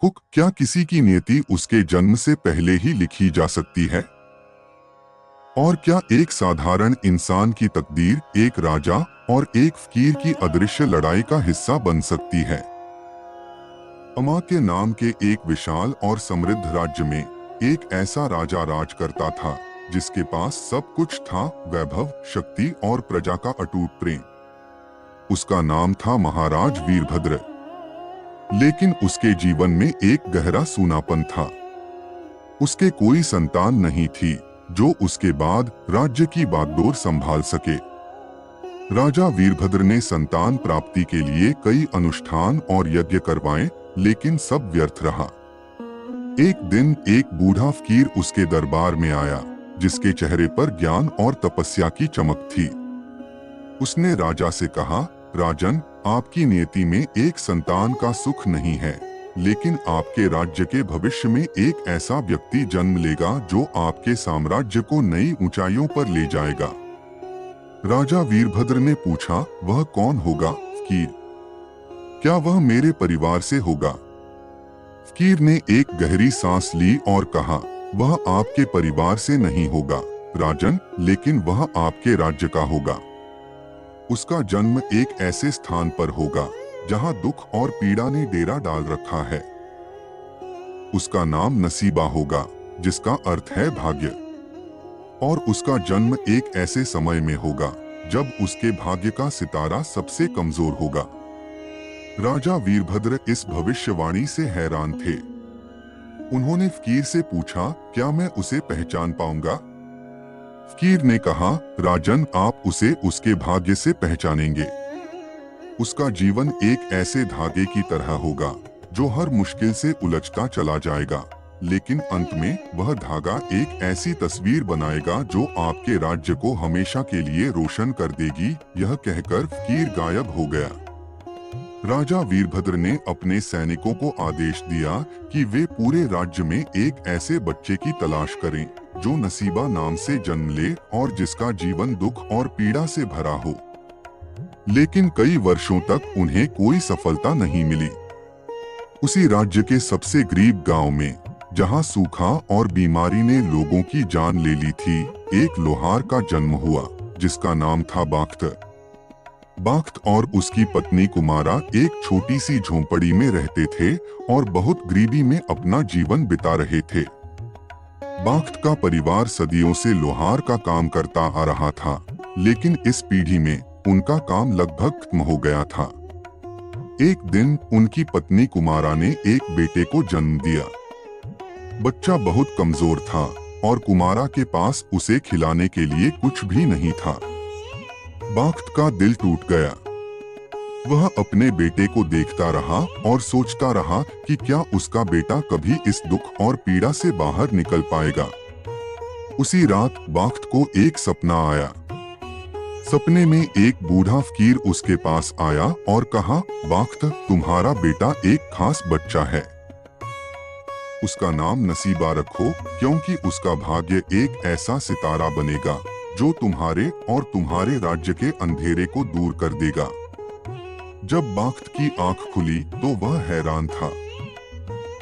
Hook, क्या किसी की नियति उसके जन्म से पहले ही लिखी जा सकती है? और क्या एक साधारण इंसान की तकदीर एक राजा और एक फकीर की अदृश्य लड़ाई का हिस्सा बन सकती है? अमा के नाम के एक विशाल और समृद्ध राज्य में एक ऐसा राजा राज करता था जिसके पास सब कुछ था, वैभव, शक्ति और प्रजा का अटूट प्रेम। उसका नाम था महाराज वीरभद्र। लेकिन उसके जीवन में एक गहरा सूनापन था। उसके कोई संतान नहीं थी जो उसके बाद राज्य की बागडोर संभाल सके। राजा वीरभद्र ने संतान प्राप्ति के लिए कई अनुष्ठान और यज्ञ करवाए, लेकिन सब व्यर्थ रहा। एक दिन एक बूढ़ा फकीर उसके दरबार में आया, जिसके चेहरे पर ज्ञान और तपस्या की चमक थी। उसने राजा से कहा, राजन, आपकी नियति में एक संतान का सुख नहीं है, लेकिन आपके राज्य के भविष्य में एक ऐसा व्यक्ति जन्म लेगा जो आपके साम्राज्य को नई ऊंचाइयों पर ले जाएगा। राजा वीरभद्र ने पूछा, वह कौन होगा फकीर? क्या वह मेरे परिवार से होगा? फकीर ने एक गहरी सांस ली और कहा, वह आपके परिवार से नहीं होगा राजन, लेकिन वह आपके राज्य का होगा। उसका जन्म एक ऐसे स्थान पर होगा जहां दुख और पीड़ा ने डेरा डाल रखा है। उसका नाम नसीबा होगा, जिसका अर्थ है भाग्य। और उसका जन्म एक ऐसे समय में होगा जब उसके भाग्य का सितारा सबसे कमजोर होगा। राजा वीरभद्र इस भविष्यवाणी से हैरान थे। उन्होंने फकीर से पूछा, क्या मैं उसे पहचान पाऊंगा? फकीर ने कहा, राजन, आप उसे उसके भाग्य से पहचानेंगे। उसका जीवन एक ऐसे धागे की तरह होगा जो हर मुश्किल से उलझता चला जाएगा, लेकिन अंत में वह धागा एक ऐसी तस्वीर बनाएगा जो आपके राज्य को हमेशा के लिए रोशन कर देगी। यह कहकर फकीर गायब हो गया। राजा वीरभद्र ने अपने सैनिकों को आदेश दिया कि वे पूरे राज्य में एक ऐसे बच्चे की तलाश करें जो नसीबा नाम से जन्म ले और जिसका जीवन दुख और पीड़ा से भरा हो। लेकिन कई वर्षों तक उन्हें कोई सफलता नहीं मिली। उसी राज्य के सबसे गरीब गांव में, जहां सूखा और बीमारी ने लोगों की जान ले ली थी, एक लोहार का जन्म हुआ जिसका नाम था बाख्त। बाख्त और उसकी पत्नी कुमारा एक छोटी सी झोंपड़ी में रहते थे और बहुत गरीबी में अपना जीवन बिता रहे थे। बाख्त का परिवार सदियों से लोहार का काम करता आ रहा था, लेकिन इस पीढ़ी में उनका काम लगभग खत्म हो गया था। एक दिन उनकी पत्नी कुमारा ने एक बेटे को जन्म दिया। बच्चा बहुत कमजोर था और कुमारा के पास उसे खिलाने के लिए कुछ भी नहीं था। बाख्त का दिल टूट गया। वह अपने बेटे को देखता रहा और सोचता रहा कि क्या उसका बेटा कभी इस दुख और पीड़ा से बाहर निकल पाएगा। उसी रात बाख्त को एक सपना आया। सपने में एक बूढ़ा फकीर उसके पास आया और कहा, बाख्त, तुम्हारा बेटा एक खास बच्चा है। उसका नाम नसीबा रखो, क्योंकि उसका भाग्य एक ऐसा सितारा बनेगा जो तुम्हारे और तुम्हारे राज्य के अंधेरे को दूर कर देगा। जब बाख्त की आंख खुली तो वह हैरान था।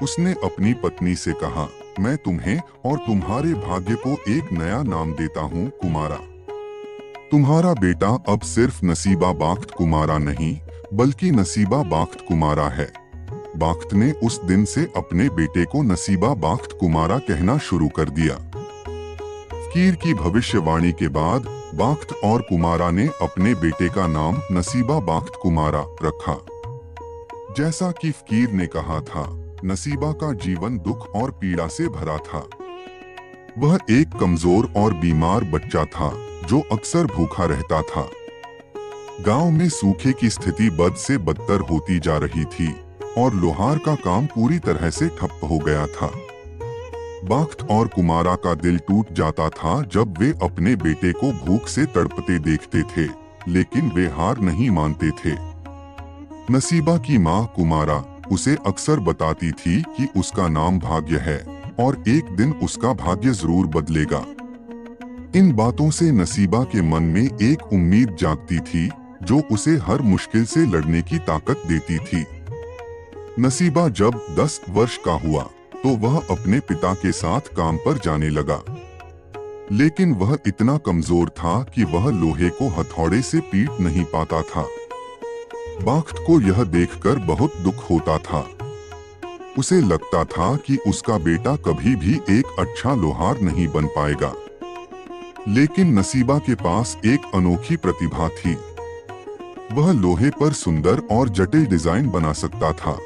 उसने अपनी पत्नी से कहा, मैं तुम्हें और तुम्हारे भाग्य को एक नया नाम देता हूँ, कुमारा। तुम्हारा बेटा अब सिर्फ नसीबा बाख्त कुमारा नहीं, बल्कि नसीबा बाख्त कुमारा है। बाख्त ने उस दिन से अपने बेटे को नसीबा बाख्त कुमारा कहना शुरू कर दिया। फकीर की भविष्यवाणी के बाद बाख्त और कुमारा ने अपने बेटे का नाम नसीबा बाख्त कुमारा रखा। जैसा कि फकीर ने कहा था, नसीबा का जीवन दुख और पीड़ा से भरा था। वह एक कमजोर और बीमार बच्चा था जो अक्सर भूखा रहता था। गांव में सूखे की स्थिति बद से बदतर होती जा रही थी और लोहार का काम पूरी तरह से ठप हो गया था। बाख्त और कुमारा का दिल टूट जाता था जब वे अपने बेटे को भूख से तड़पते देखते थे, लेकिन वे हार नहीं मानते थे। नसीबा की माँ कुमारा उसे अक्सर बताती थी कि उसका नाम भाग्य है और एक दिन उसका भाग्य जरूर बदलेगा। इन बातों से नसीबा के मन में एक उम्मीद जागती थी जो उसे हर मुश्किल से लड़ने की ताकत देती थी। नसीबा जब 10 वर्ष का हुआ तो वह अपने पिता के साथ काम पर जाने लगा, लेकिन वह इतना कमजोर था कि वह लोहे को हथौड़े से पीट नहीं पाता था। बाख्त को यह देखकर बहुत दुख होता था। उसे लगता था कि उसका बेटा कभी भी एक अच्छा लोहार नहीं बन पाएगा। लेकिन नसीबा के पास एक अनोखी प्रतिभा थी। वह लोहे पर सुंदर और जटिल डिजाइन बना सकता था।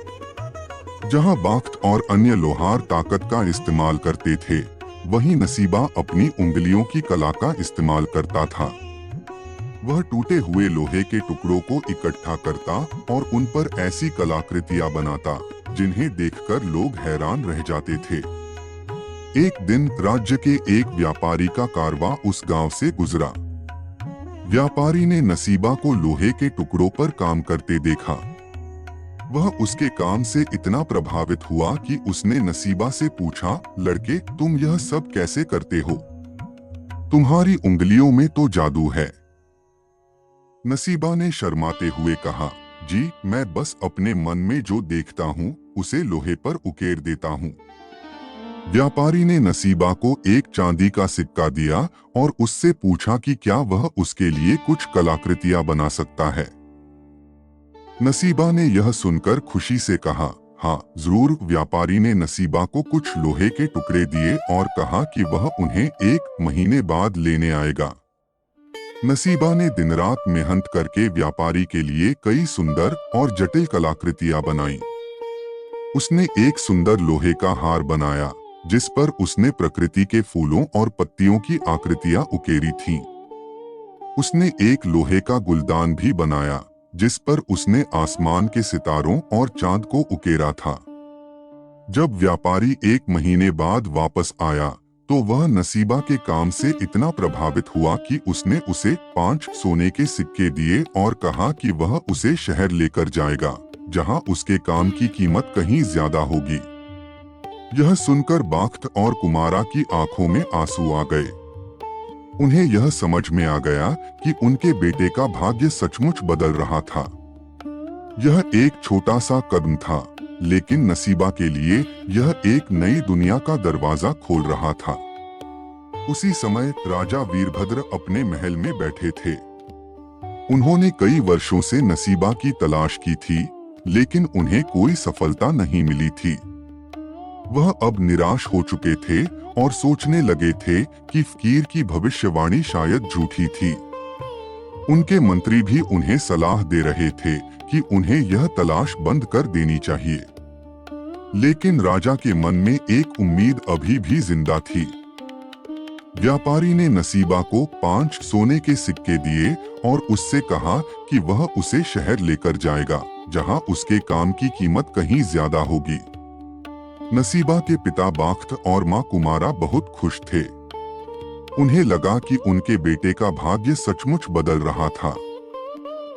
जहां बाख्त और अन्य लोहार ताकत का इस्तेमाल करते थे, वहीं नसीबा अपनी उंगलियों की कला का इस्तेमाल करता था। वह टूटे हुए लोहे के टुकड़ों को इकट्ठा करता और उन पर ऐसी कलाकृतियां बनाता जिन्हें देखकर लोग हैरान रह जाते थे। एक दिन राज्य के एक व्यापारी का कारवां उस गांव से गुजरा। व्यापारी ने नसीबा को लोहे के टुकड़ों पर काम करते देखा। वह उसके काम से इतना प्रभावित हुआ कि उसने नसीबा से पूछा, लड़के, तुम यह सब कैसे करते हो? तुम्हारी उंगलियों में तो जादू है। नसीबा ने शर्माते हुए कहा, जी, मैं बस अपने मन में जो देखता हूँ उसे लोहे पर उकेर देता हूँ। व्यापारी ने नसीबा को एक चांदी का सिक्का दिया और उससे पूछा कि क्या वह उसके लिए कुछ कलाकृतियां बना सकता है। नसीबा ने यह सुनकर खुशी से कहा, हाँ जरूर। व्यापारी ने नसीबा को कुछ लोहे के टुकड़े दिए और कहा कि वह उन्हें 1 महीने बाद लेने आएगा। नसीबा ने दिन रात मेहनत करके व्यापारी के लिए कई सुंदर और जटिल कलाकृतियां बनाई। उसने एक सुंदर लोहे का हार बनाया जिस पर उसने प्रकृति के फूलों और पत्तियों की आकृतियां उकेरी थीं। उसने एक लोहे का गुलदान भी बनाया जिस पर उसने आसमान के सितारों और चांद को उकेरा था। जब व्यापारी 1 महीने बाद वापस आया तो वह नसीबा के काम से इतना प्रभावित हुआ कि उसने उसे 5 सोने के सिक्के दिए और कहा कि वह उसे शहर लेकर जाएगा जहां उसके काम की कीमत कहीं ज्यादा होगी। यह सुनकर बाख्त और कुमारा की आंखों में आंसू आ गए। उन्हें यह समझ में आ गया कि उनके बेटे का भाग्य सचमुच बदल रहा था। यह एक छोटा सा कदम था, लेकिन नसीबा के लिए यह एक नई दुनिया का दरवाजा खोल रहा था। उसी समय राजा वीरभद्र अपने महल में बैठे थे। उन्होंने कई वर्षों से नसीबा की तलाश की थी, लेकिन उन्हें कोई सफलता नहीं मिली थी। वह अब निराश हो चुके थे और सोचने लगे थे कि फकीर की भविष्यवाणी शायद झूठी थी। उनके मंत्री भी उन्हें सलाह दे रहे थे कि उन्हें यह तलाश बंद कर देनी चाहिए। लेकिन राजा के मन में एक उम्मीद अभी भी जिंदा थी। व्यापारी ने नसीबा को 5 सोने के सिक्के दिए और उससे कहा कि वह उसे शहर लेकर जाएगा जहां उसके काम की कीमत कहीं ज्यादा होगी। नसीबा के पिता बाख्त और मां कुमारा बहुत खुश थे। उन्हें लगा कि उनके बेटे का भाग्य सचमुच बदल रहा था।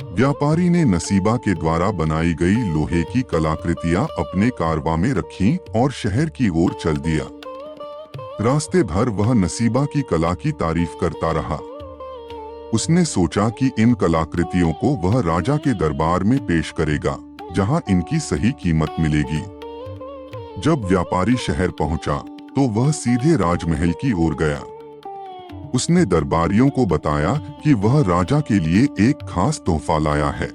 व्यापारी ने नसीबा के द्वारा बनाई गई लोहे की कलाकृतियां अपने कारवां में रखीं और शहर की ओर चल दिया। रास्ते भर वह नसीबा की कला की तारीफ करता रहा। उसने सोचा कि इन कलाकृतियों को वह राजा के दरबार में पेश करेगा जहां इनकी सही कीमत मिलेगी। जब व्यापारी शहर पहुंचा तो वह सीधे राजमहल की ओर गया। उसने दरबारियों को बताया कि वह राजा के लिए एक खास तोहफा लाया है।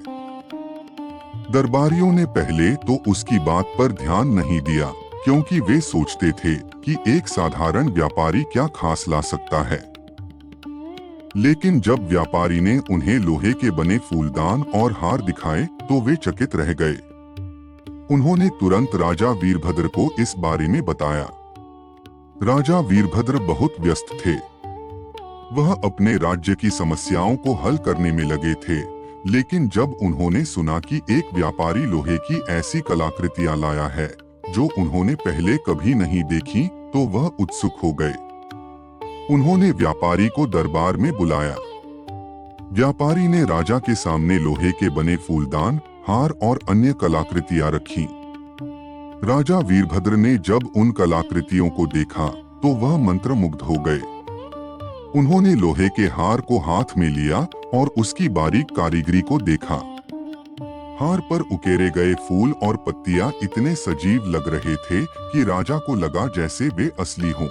दरबारियों ने पहले तो उसकी बात पर ध्यान नहीं दिया, क्योंकि वे सोचते थे कि एक साधारण व्यापारी क्या खास ला सकता है। लेकिन जब व्यापारी ने उन्हें लोहे के बने फूलदान और हार दिखाए तो वे चकित रह गए। उन्होंने तुरंत राजा वीरभद्र को इस बारे में बताया। राजा वीरभद्र बहुत व्यस्त थे। वह अपने राज्य की समस्याओं को हल करने में लगे थे, लेकिन जब उन्होंने सुना कि एक व्यापारी लोहे की ऐसी कलाकृतियां लाया है जो उन्होंने पहले कभी नहीं देखी, तो वह उत्सुक हो गए। उन्होंने व्यापारी को दरबार में बुलाया। व्यापारी ने राजा के सामने लोहे के बने फूलदान, हार और अन्य कलाकृतियां रखी। राजा वीरभद्र ने जब उन कलाकृतियों को देखा तो वह मंत्रमुग्ध हो गए। उन्होंने लोहे के हार को हाथ में लिया और उसकी बारीक कारीगरी को देखा। हार पर उकेरे गए फूल और पत्तियां इतने सजीव लग रहे थे कि राजा को लगा जैसे वे असली हों।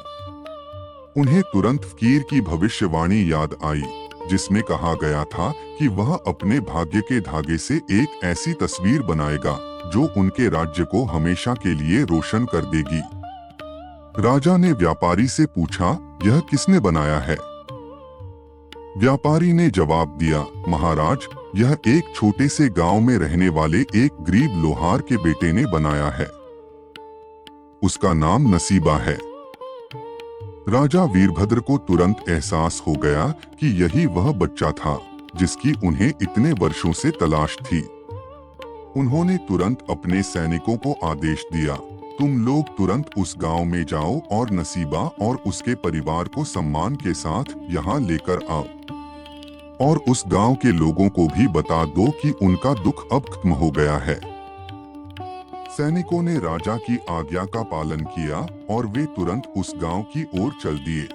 उन्हें तुरंत फकीर की भविष्यवाणी याद आई, जिसमें कहा गया था कि वह अपने भाग्य के धागे से एक ऐसी तस्वीर बनाएगा जो उनके राज्य को हमेशा के लिए रोशन कर देगी। राजा ने व्यापारी से पूछा, यह किसने बनाया है? व्यापारी ने जवाब दिया, महाराज, यह एक छोटे से गांव में रहने वाले एक गरीब लोहार के बेटे ने बनाया है। उसका नाम नसीबा है। राजा वीरभद्र को तुरंत एहसास हो गया कि यही वह बच्चा था जिसकी उन्हें इतने वर्षों से तलाश थी। उन्होंने तुरंत अपने सैनिकों को आदेश दिया, तुम लोग तुरंत उस गांव में जाओ और नसीबा और उसके परिवार को सम्मान के साथ यहाँ लेकर आओ, और उस गांव के लोगों को भी बता दो कि उनका दुख अब खत्म हो गया है। सैनिकों ने राजा की आज्ञा का पालन किया और वे तुरंत उस गांव की ओर चल दिए।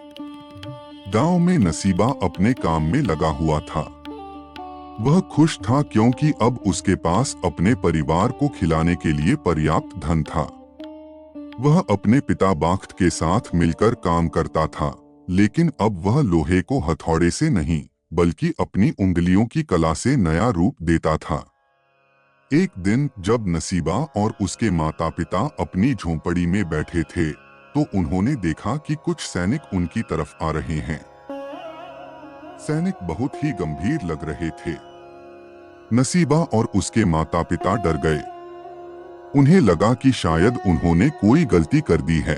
गांव में नसीबा अपने काम में लगा हुआ था। वह खुश था क्योंकि अब उसके पास अपने परिवार को खिलाने के लिए पर्याप्त धन था। वह अपने पिता बाख्त के साथ मिलकर काम करता था, लेकिन अब वह लोहे को हथौड़े से नहीं बल्कि अपनी उंगलियों की कला से नया रूप देता था। एक दिन जब नसीबा और उसके माता पिता अपनी झोंपड़ी में बैठे थे तो उन्होंने देखा कि कुछ सैनिक उनकी तरफ आ रहे हैं। सैनिक बहुत ही गंभीर लग रहे थे। नसीबा और उसके माता पिता डर गए। उन्हें लगा कि शायद उन्होंने कोई गलती कर दी है।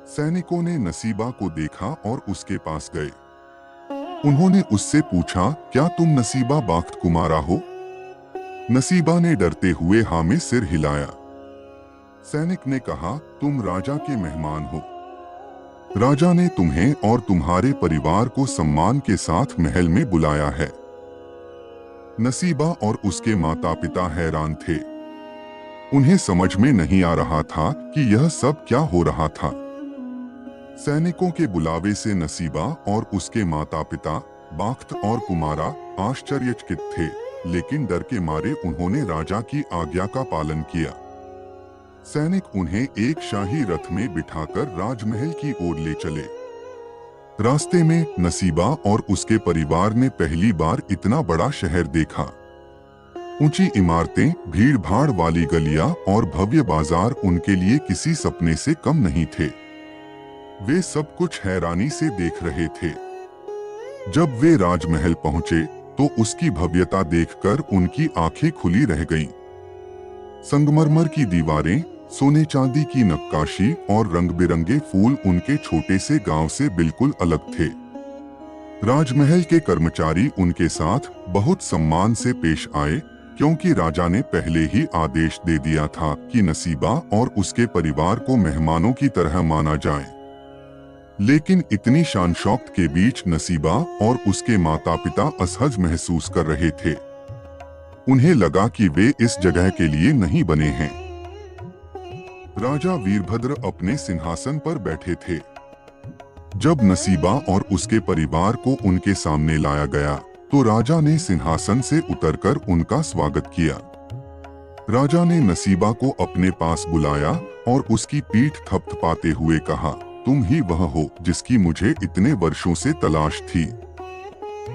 सैनिकों ने नसीबा को देखा और उसके पास गए। उन्होंने उससे पूछा, क्या तुम नसीबा बाख्त कुमारा हो? नसीबा ने डरते हुए हाँ में सिर हिलाया। सैनिक ने कहा, तुम राजा के मेहमान हो। राजा ने तुम्हें और तुम्हारे परिवार को सम्मान के साथ महल में बुलाया है। नसीबा और उसके माता पिता हैरान थे। उन्हें समझ में नहीं आ रहा था कि यह सब क्या हो रहा था। सैनिकों के बुलावे से नसीबा और उसके माता पिता बाख्त और कुमारा आश्चर्यचकित थे, लेकिन डर के मारे उन्होंने राजा की आज्ञा का पालन किया। सैनिक उन्हें एक शाही रथ में बिठाकर राजमहल की ओर ले चले। रास्ते में नसीबा और उसके परिवार ने पहली बार इतना बड़ा शहर देखा। ऊंची इमारतें, भीड़ भाड़ वाली गलियां और भव्य बाजार उनके लिए किसी सपने से कम नहीं थे। वे सब कुछ हैरानी से देख रहे थे। जब वे राजमहल पहुंचे तो उसकी भव्यता देखकर उनकी आंखें खुली रह गईं। संगमरमर की दीवारें, सोने चांदी की नक्काशी और रंग बिरंगे फूल उनके छोटे से गांव से बिल्कुल अलग थे। राजमहल के कर्मचारी उनके साथ बहुत सम्मान से पेश आए, क्योंकि राजा ने पहले ही आदेश दे दिया था कि नसीबा और उसके परिवार को मेहमानों की तरह माना जाए। लेकिन इतनी शान शौकत के बीच नसीबा और उसके माता पिता असहज महसूस कर रहे थे। उन्हें लगा कि वे इस जगह के लिए नहीं बने हैं। राजा वीरभद्र अपने सिंहासन पर बैठे थे। जब नसीबा और उसके परिवार को उनके सामने लाया गया तो राजा ने सिंहासन से उतरकर उनका स्वागत किया। राजा ने नसीबा को अपने पास बुलाया और उसकी पीठ थपथपाते हुए कहा, तुम ही वह हो जिसकी मुझे इतने वर्षों से तलाश थी।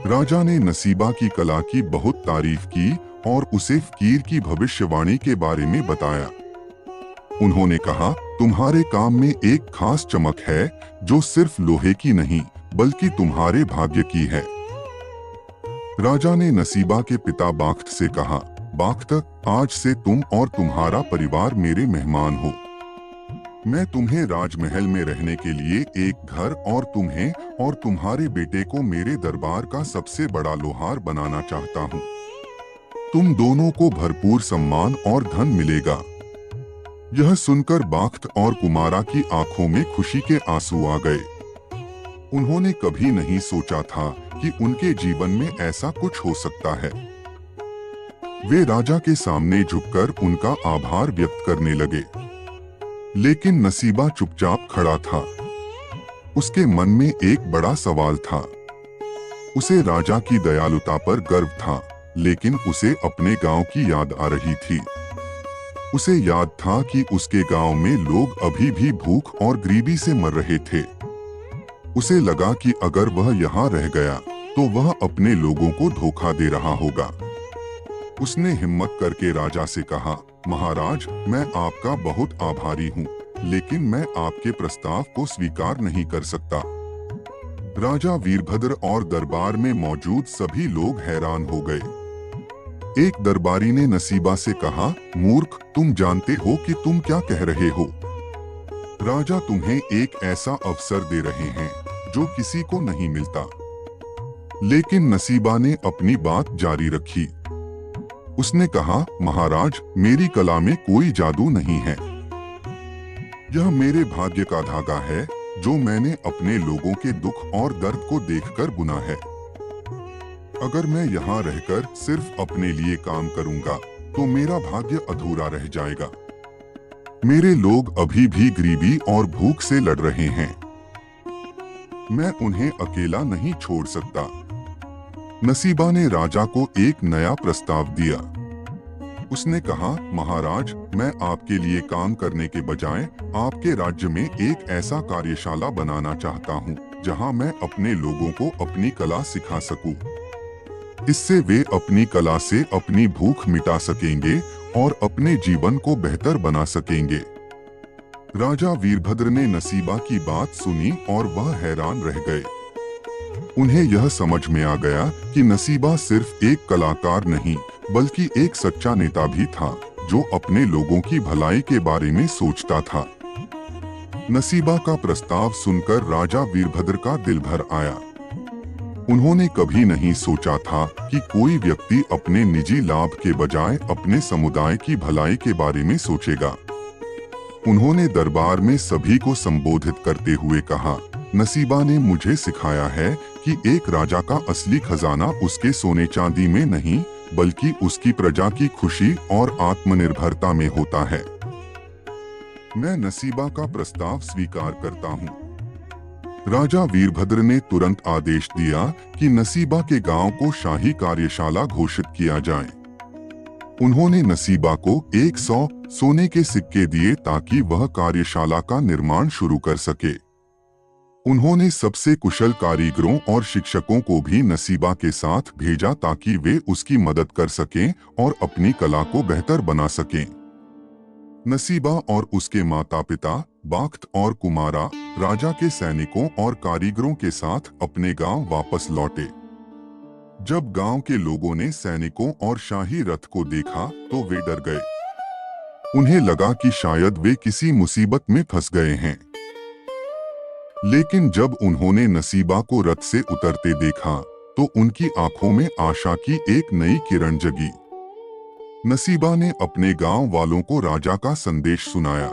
राजा ने नसीबा की कला की बहुत तारीफ की और उसे फकीर की भविष्यवाणी के बारे में बताया। उन्होंने कहा, तुम्हारे काम में एक खास चमक है जो सिर्फ लोहे की नहीं बल्कि तुम्हारे भाग्य की है। राजा ने नसीबा के पिता बाख्त से कहा, बाख्त, आज से तुम और तुम्हारा परिवार मेरे मेहमान हो। मैं तुम्हें राजमहल में रहने के लिए एक घर और तुम्हें और तुम्हारे बेटे को मेरे दरबार का सबसे बड़ा लोहार बनाना चाहता हूँ। तुम दोनों को भरपूर सम्मान और धन मिलेगा। यह सुनकर बाख्त और कुमारा की आंखों में खुशी के आंसू आ गए। उन्होंने कभी नहीं सोचा था कि उनके जीवन में ऐसा कुछ हो सकता है। वे राजा के सामने झुककर उनका आभार व्यक्त करने लगे। लेकिन नसीबा चुपचाप खड़ा था। उसके मन में एक बड़ा सवाल था। उसे राजा की दयालुता पर गर्व था, लेकिन उसे अपने गांव की याद आ रही थी। उसे याद था कि उसके गांव में लोग अभी भी भूख और गरीबी से मर रहे थे। उसे लगा कि अगर वह यहाँ रह गया तो वह अपने लोगों को धोखा दे रहा होगा। उसने हिम्मत करके राजा से कहा, महाराज, मैं आपका बहुत आभारी हूँ, लेकिन मैं आपके प्रस्ताव को स्वीकार नहीं कर सकता। राजा वीरभद्र और दरबार में मौजूद सभी लोग हैरान हो गए। एक दरबारी ने नसीबा से कहा, मूर्ख, तुम जानते हो कि तुम क्या कह रहे हो? राजा तुम्हें एक ऐसा अवसर दे रहे हैं जो किसी को नहीं मिलता। लेकिन नसीबा ने अपनी बात जारी रखी। उसने कहा, महाराज, मेरी कला में कोई जादू नहीं है। यह मेरे भाग्य का धागा है जो मैंने अपने लोगों के दुख और दर्द को देखकर बुना है। अगर मैं यहाँ रहकर सिर्फ अपने लिए काम करूंगा तो मेरा भाग्य अधूरा रह जाएगा। मेरे लोग अभी भी गरीबी और भूख से लड़ रहे हैं। मैं उन्हें अकेला नहीं छोड़ सकता। नसीबा ने राजा को एक नया प्रस्ताव दिया। उसने कहा, महाराज, मैं आपके लिए काम करने के बजाय आपके राज्य में एक ऐसा कार्यशाला बनाना चाहता हूँ जहाँ मैं अपने लोगों को अपनी कला सिखा सकूं। इससे वे अपनी कला से अपनी भूख मिटा सकेंगे और अपने जीवन को बेहतर बना सकेंगे। राजा वीरभद्र ने नसीबा की बात सुनी और वह हैरान रह गए। उन्हें यह समझ में आ गया कि नसीबा सिर्फ एक कलाकार नहीं बल्कि एक सच्चा नेता भी था जो अपने लोगों की भलाई के बारे में सोचता था। नसीबा का प्रस्ताव सुनकर राजा वीरभद्र का दिल भर आया। उन्होंने कभी नहीं सोचा था कि कोई व्यक्ति अपने निजी लाभ के बजाय अपने समुदाय की भलाई के बारे में सोचेगा। उन्होंने दरबार में सभी को संबोधित करते हुए कहा, नसीबा ने मुझे सिखाया है कि एक राजा का असली खजाना उसके सोने चांदी में नहीं बल्कि उसकी प्रजा की खुशी और आत्मनिर्भरता में होता है। मैं नसीबा का प्रस्ताव स्वीकार करता हूँ। राजा वीरभद्र ने तुरंत आदेश दिया कि नसीबा के गांव को शाही कार्यशाला घोषित किया जाए। उन्होंने नसीबा को 100 सोने के सिक्के दिए ताकि वह कार्यशाला का निर्माण शुरू कर सके। उन्होंने सबसे कुशल कारीगरों और शिक्षकों को भी नसीबा के साथ भेजा ताकि वे उसकी मदद कर सकें और अपनी कला को बेहतर बना सकें। नसीबा और उसके माता पिता बाख्त और कुमारा राजा के सैनिकों और कारीगरों के साथ अपने गांव वापस लौटे। जब गांव के लोगों ने सैनिकों और शाही रथ को देखा तो वे डर गए। उन्हें लगा कि शायद वे किसी मुसीबत में फंस गए हैं। लेकिन जब उन्होंने नसीबा को रथ से उतरते देखा तो उनकी आंखों में आशा की एक नई किरण जगी। नसीबा ने अपने गांव वालों को राजा का संदेश सुनाया।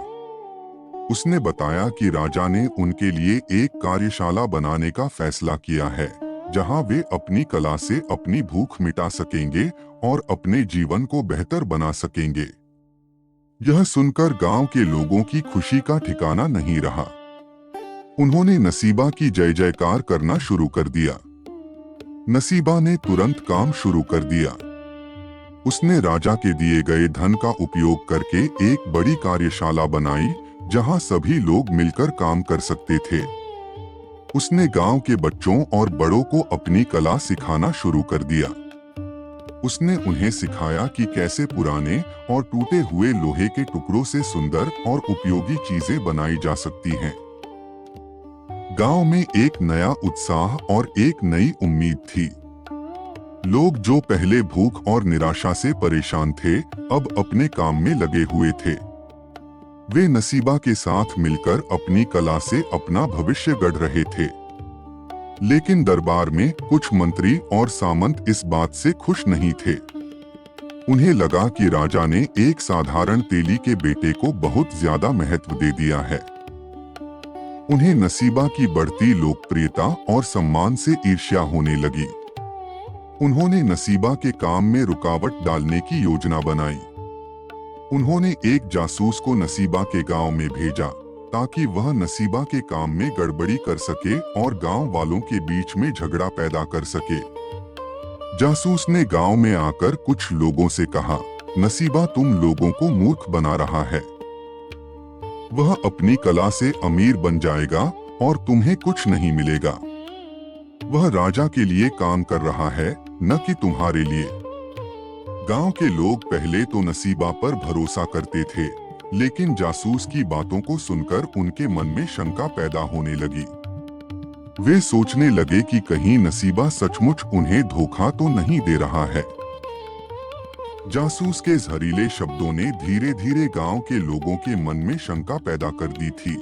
उसने बताया कि राजा ने उनके लिए एक कार्यशाला बनाने का फैसला किया है जहां वे अपनी कला से अपनी भूख मिटा सकेंगे और अपने जीवन को बेहतर बना सकेंगे। यह सुनकर गांव के लोगों की खुशी का ठिकाना नहीं रहा। उन्होंने नसीबा की जय जयकार करना शुरू कर दिया। नसीबा ने तुरंत काम शुरू कर दिया। उसने राजा के दिए गए धन का उपयोग करके एक बड़ी कार्यशाला बनाई जहां सभी लोग मिलकर काम कर सकते थे। उसने गांव के बच्चों और बड़ों को अपनी कला सिखाना शुरू कर दिया। उसने उन्हें सिखाया कि कैसे पुराने और टूटे हुए लोहे के टुकड़ों से सुंदर और उपयोगी चीजें बनाई जा सकती हैं। गांव में एक नया उत्साह और एक नई उम्मीद थी। लोग जो पहले भूख और निराशा से परेशान थे, अब अपने काम में लगे हुए थे। वे नसीबा के साथ मिलकर अपनी कला से अपना भविष्य गढ़ रहे थे। लेकिन दरबार में कुछ मंत्री और सामंत इस बात से खुश नहीं थे। उन्हें लगा कि राजा ने एक साधारण तेली के बेटे को बहुत ज्यादा महत्व दे दिया है। उन्हें नसीबा की बढ़ती लोकप्रियता और सम्मान से ईर्ष्या होने लगी। उन्होंने नसीबा के काम में रुकावट डालने की योजना बनाई। उन्होंने एक जासूस को नसीबा के गांव में भेजा ताकि वह नसीबा के काम में गड़बड़ी कर सके और गांव वालों के बीच में झगड़ा पैदा कर सके। जासूस ने गांव में आकर कुछ लोगों से कहा, नसीबा तुम लोगों को मूर्ख बना रहा है। वह अपनी कला से अमीर बन जाएगा और तुम्हें कुछ नहीं मिलेगा। वह राजा के लिए काम कर रहा है, न कि तुम्हारे लिए। गांव के लोग पहले तो नसीबा पर भरोसा करते थे, लेकिन जासूस की बातों को सुनकर उनके मन में शंका पैदा होने लगी। वे सोचने लगे कि कहीं नसीबा सचमुच उन्हें धोखा तो नहीं दे रहा है। जासूस के जहरीले शब्दों ने धीरे धीरे गांव के लोगों के मन में शंका पैदा कर दी थी।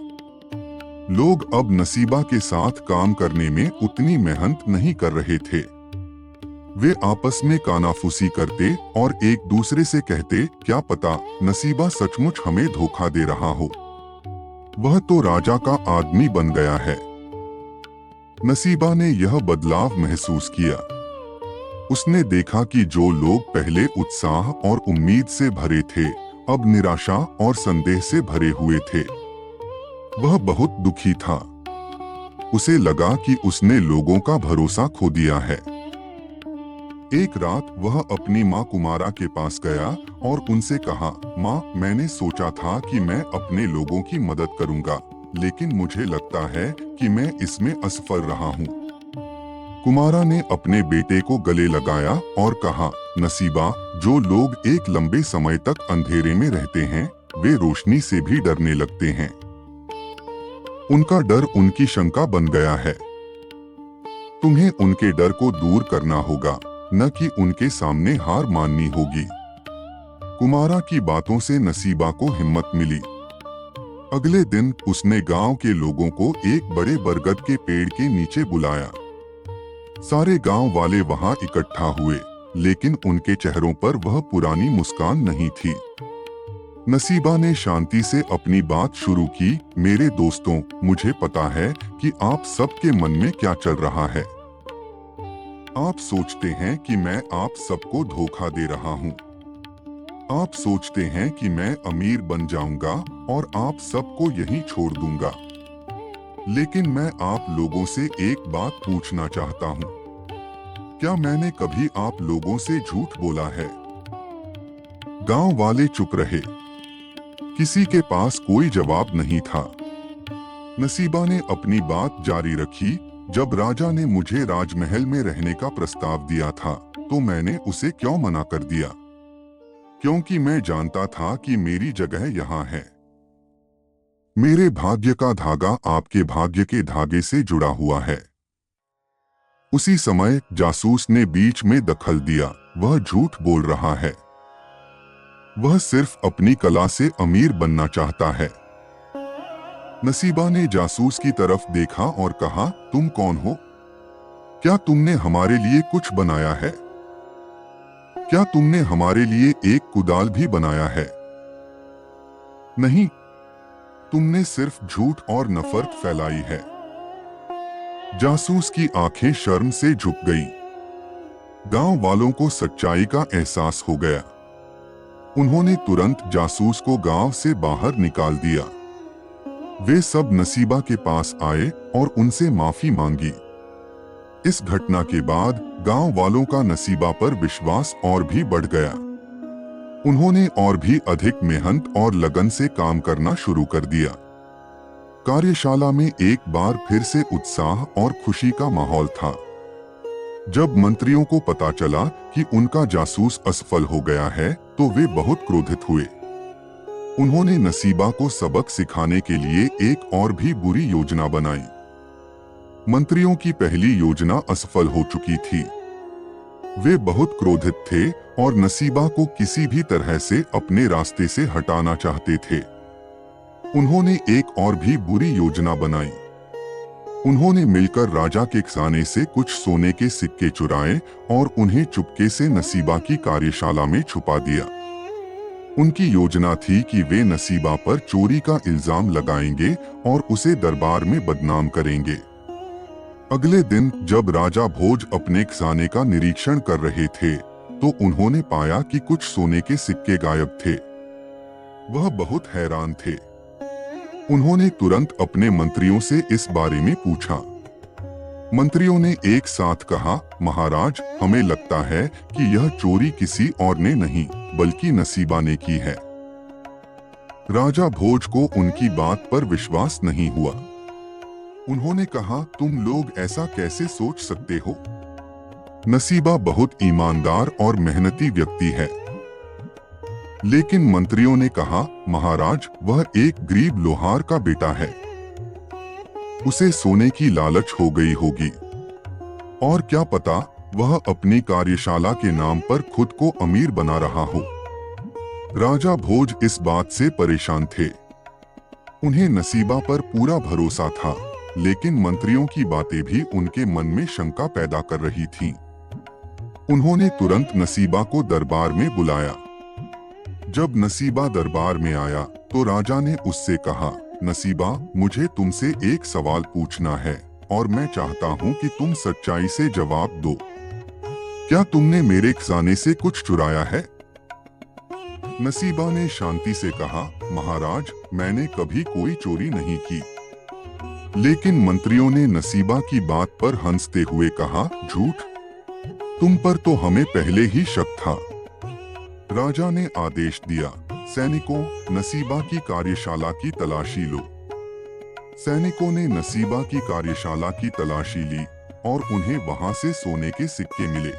लोग अब नसीबा के साथ काम करने में उतनी मेहनत नहीं कर रहे थे। वे आपस में कानाफूसी करते और एक दूसरे से कहते, क्या पता नसीबा सचमुच हमें धोखा दे रहा हो। वह तो राजा का आदमी बन गया है। नसीबा ने यह बदलाव महसूस किया। उसने देखा कि जो लोग पहले उत्साह और उम्मीद से भरे थे, अब निराशा और संदेह से भरे हुए थे। वह बहुत दुखी था। उसे लगा कि उसने लोगों का भरोसा खो दिया है। एक रात वह अपनी माँ कुमारा के पास गया और उनसे कहा, माँ, मैंने सोचा था कि मैं अपने लोगों की मदद करूंगा, लेकिन मुझे लगता है कि मैं इसमें असफल रहा हूँ। कुमारा ने अपने बेटे को गले लगाया और कहा, नसीबा, जो लोग एक लंबे समय तक अंधेरे में रहते हैं, वे रोशनी से भी डरने लगते हैं। उनका डर उनकी शंका बन गया है। तुम्हें उनके डर को दूर करना होगा, न कि उनके सामने हार माननी होगी। कुमारा की बातों से नसीबा को हिम्मत मिली। अगले दिन उसने गांव के लोगों को एक बड़े बरगद के पेड़ के नीचे बुलाया। सारे गांव वाले वहां इकट्ठा हुए, लेकिन उनके चेहरों पर वह पुरानी मुस्कान नहीं थी। नसीबा ने शांति से अपनी बात शुरू की, मेरे दोस्तों, मुझे पता है कि आप सबके मन में क्या चल रहा है। आप सोचते हैं कि मैं आप सबको धोखा दे रहा हूं। आप सोचते हैं कि मैं अमीर बन जाऊंगा और आप सबको यहीं छोड़ दूंगा। लेकिन मैं आप लोगों से एक बात पूछना चाहता हूं। क्या मैंने कभी आप लोगों से झूठ बोला है? गांव वाले चुप रहे। किसी के पास कोई जवाब नहीं था। नसीबा ने अपनी बात जारी रखी, जब राजा ने मुझे राजमहल में रहने का प्रस्ताव दिया था, तो मैंने उसे क्यों मना कर दिया? क्योंकि मैं जानता था कि मेरी जगह यहाँ है। मेरे भाग्य का धागा आपके भाग्य के धागे से जुड़ा हुआ है। उसी समय जासूस ने बीच में दखल दिया, वह झूठ बोल रहा है। वह सिर्फ अपनी कला से अमीर बनना चाहता है। नसीबा ने जासूस की तरफ देखा और कहा, तुम कौन हो? क्या तुमने हमारे लिए कुछ बनाया है? क्या तुमने हमारे लिए एक कुदाल भी बनाया है? नहीं, तुमने सिर्फ झूठ और नफरत फैलाई है। जासूस की आंखें शर्म से झुक गईं। गांव वालों को सच्चाई का एहसास हो गया। उन्होंने तुरंत जासूस को गांव से बाहर निकाल दिया। वे सब नसीबा के पास आए और उनसे माफी मांगी। इस घटना के बाद गांव वालों का नसीबा पर विश्वास और भी बढ़ गया। उन्होंने और भी अधिक मेहनत और लगन से काम करना शुरू कर दिया। कार्यशाला में एक बार फिर से उत्साह और खुशी का माहौल था। जब मंत्रियों को पता चला कि उनका जासूस असफल हो गया है, तो वे बहुत क्रोधित हुए। उन्होंने नसीबा को सबक सिखाने के लिए एक और भी बुरी योजना बनाई। मंत्रियों की पहली योजना असफल हो चुकी थी। वे बहुत क्रोधित थे और नसीबा को किसी भी तरह से अपने रास्ते से हटाना चाहते थे। उन्होंने एक और भी बुरी योजना बनाई। उन्होंने मिलकर राजा के खजाने से कुछ सोने के सिक्के चुराए और उन्हें चुपके से नसीबा की कार्यशाला में छुपा दिया। उनकी योजना थी कि वे नसीबा पर चोरी का इल्जाम लगाएंगे और उसे दरबार में बदनाम करेंगे। अगले दिन जब राजा भोज अपने खजाने का निरीक्षण कर रहे थे, तो उन्होंने पाया कि कुछ सोने के सिक्के गायब थे। वह बहुत हैरान थे। उन्होंने तुरंत अपने मंत्रियों से इस बारे में पूछा। मंत्रियों ने एक साथ कहा, महाराज, हमें लगता है कि यह चोरी किसी और ने नहीं बल्कि नसीबा ने की है। राजा भोज को उनकी बात पर विश्वास नहीं हुआ। उन्होंने कहा, तुम लोग ऐसा कैसे सोच सकते हो? नसीबा बहुत ईमानदार और मेहनती व्यक्ति है। लेकिन मंत्रियों ने कहा, महाराज, वह एक गरीब लोहार का बेटा है। उसे सोने की लालच हो गई होगी, और क्या पता वह अपनी कार्यशाला के नाम पर खुद को अमीर बना रहा हो। राजा भोज इस बात से परेशान थे। उन्हें नसीबा पर पूरा भरोसा था, लेकिन मंत्रियों की बातें भी उनके मन में शंका पैदा कर रही थीं। उन्होंने तुरंत नसीबा को दरबार में बुलाया। जब नसीबा दरबार में आया तो राजा ने उससे कहा, नसीबा, मुझे तुमसे एक सवाल पूछना है और मैं चाहता हूं कि तुम सच्चाई से जवाब दो। क्या तुमने मेरे खजाने से कुछ चुराया है? नसीबा ने शांति से कहा, महाराज, मैंने कभी कोई चोरी नहीं की। लेकिन मंत्रियों ने नसीबा की बात पर हंसते हुए कहा, झूठ, तुम पर तो हमें पहले ही शक था। राजा ने आदेश दिया, सैनिकों, नसीबा की कार्यशाला की तलाशी लो। सैनिकों ने नसीबा की कार्यशाला की तलाशी ली और उन्हें वहां से सोने के सिक्के मिले।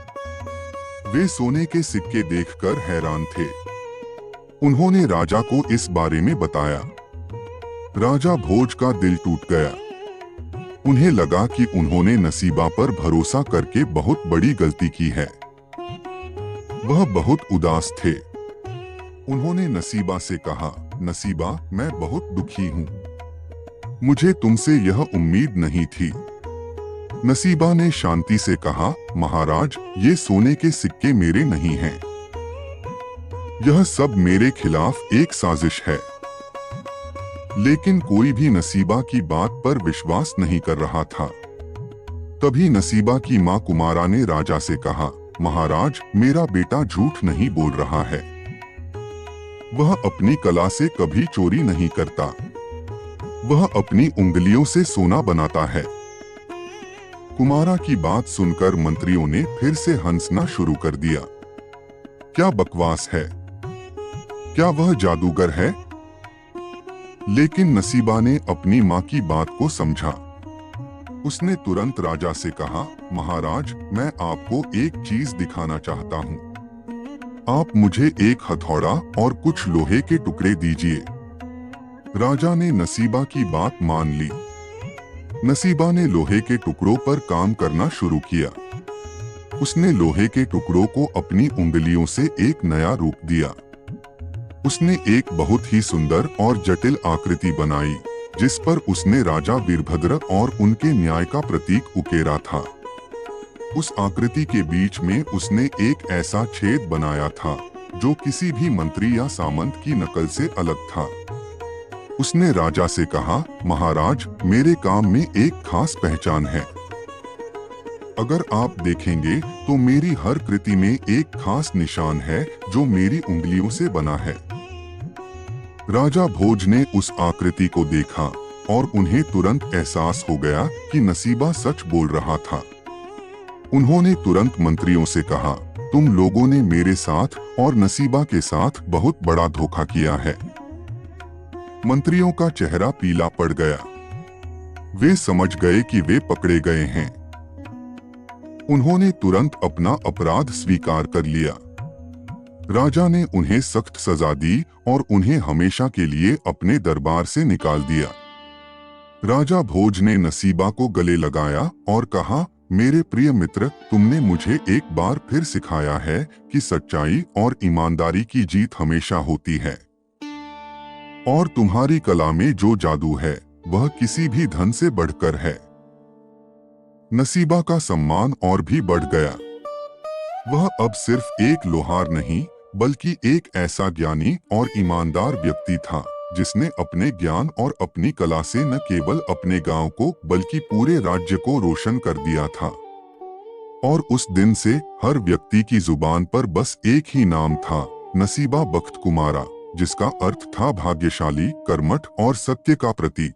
वे सोने के सिक्के देखकर हैरान थे। उन्होंने राजा को इस बारे में बताया। राजा भोज का दिल टूट गया। उन्हें लगा कि उन्होंने नसीबा पर भरोसा करके बहुत बड़ी गलती की है। वह बहुत उदास थे। उन्होंने नसीबा से कहा, नसीबा, मैं बहुत दुखी हूँ। मुझे तुमसे यह उम्मीद नहीं थी। नसीबा ने शांति से कहा, महाराज, ये सोने के सिक्के मेरे नहीं हैं। यह सब मेरे खिलाफ एक साजिश है। लेकिन कोई भी नसीबा की बात पर विश्वास नहीं कर रहा था। तभी नसीबा की मां कुमारा ने राजा से कहा, महाराज, मेरा बेटा झूठ नहीं बोल रहा है। वह अपनी कला से कभी चोरी नहीं करता। वह अपनी उंगलियों से सोना बनाता है। कुमारा की बात सुनकर मंत्रियों ने फिर से हंसना शुरू कर दिया। क्या बकवास है? क्या वह जादूगर है? लेकिन नसीबा ने अपनी मां की बात को समझा। उसने तुरंत राजा से कहा, महाराज, मैं आपको एक चीज दिखाना चाहता हूं। आप मुझे एक हथौड़ा और कुछ लोहे के टुकड़े दीजिए। राजा ने नसीबा की बात मान ली। नसीबा ने लोहे के टुकड़ों पर काम करना शुरू किया। उसने लोहे के टुकड़ों को अपनी उंगलियों से एक नया रूप दिया। उसने एक बहुत ही सुंदर और जटिल आकृति बनाई, जिस पर उसने राजा वीरभद्र और उनके न्याय का प्रतीक उकेरा था। उस आकृति के बीच में उसने एक ऐसा छेद बनाया था जो किसी भी मंत्री या सामंत की नकल से अलग था। उसने राजा से कहा, महाराज, मेरे काम में एक खास पहचान है। अगर आप देखेंगे तो मेरी हर कृति में एक खास निशान है जो मेरी उंगलियों से बना है। राजा भोज ने उस आकृति को देखा और उन्हें तुरंत एहसास हो गया कि नसीबा सच बोल रहा था। उन्होंने तुरंत मंत्रियों से कहा, तुम लोगों ने मेरे साथ और नसीबा के साथ बहुत बड़ा धोखा किया है। मंत्रियों का चेहरा पीला पड़ गया। वे समझ गए कि वे पकड़े गए हैं। उन्होंने तुरंत अपना अपराध स्वीकार कर लिया। राजा ने उन्हें सख्त सजा दी और उन्हें हमेशा के लिए अपने दरबार से निकाल दिया। राजा भोज ने नसीबा को गले लगाया और कहा, मेरे प्रिय मित्र, तुमने मुझे एक बार फिर सिखाया है कि सच्चाई और ईमानदारी की जीत हमेशा होती है। और तुम्हारी कला में जो जादू है वह किसी भी धन से बढ़कर है। नसीबा का सम्मान और भी बढ़ गया। वह अब सिर्फ एक लोहार नहीं बल्कि एक ऐसा ज्ञानी और ईमानदार व्यक्ति था जिसने अपने ज्ञान और अपनी कला से न केवल अपने गांव को बल्कि पूरे राज्य को रोशन कर दिया था। और उस दिन से हर व्यक्ति की जुबान पर बस एक ही नाम था, नसीबा बख्त कुमारा, जिसका अर्थ था भाग्यशाली, कर्मठ और सत्य का प्रतीक।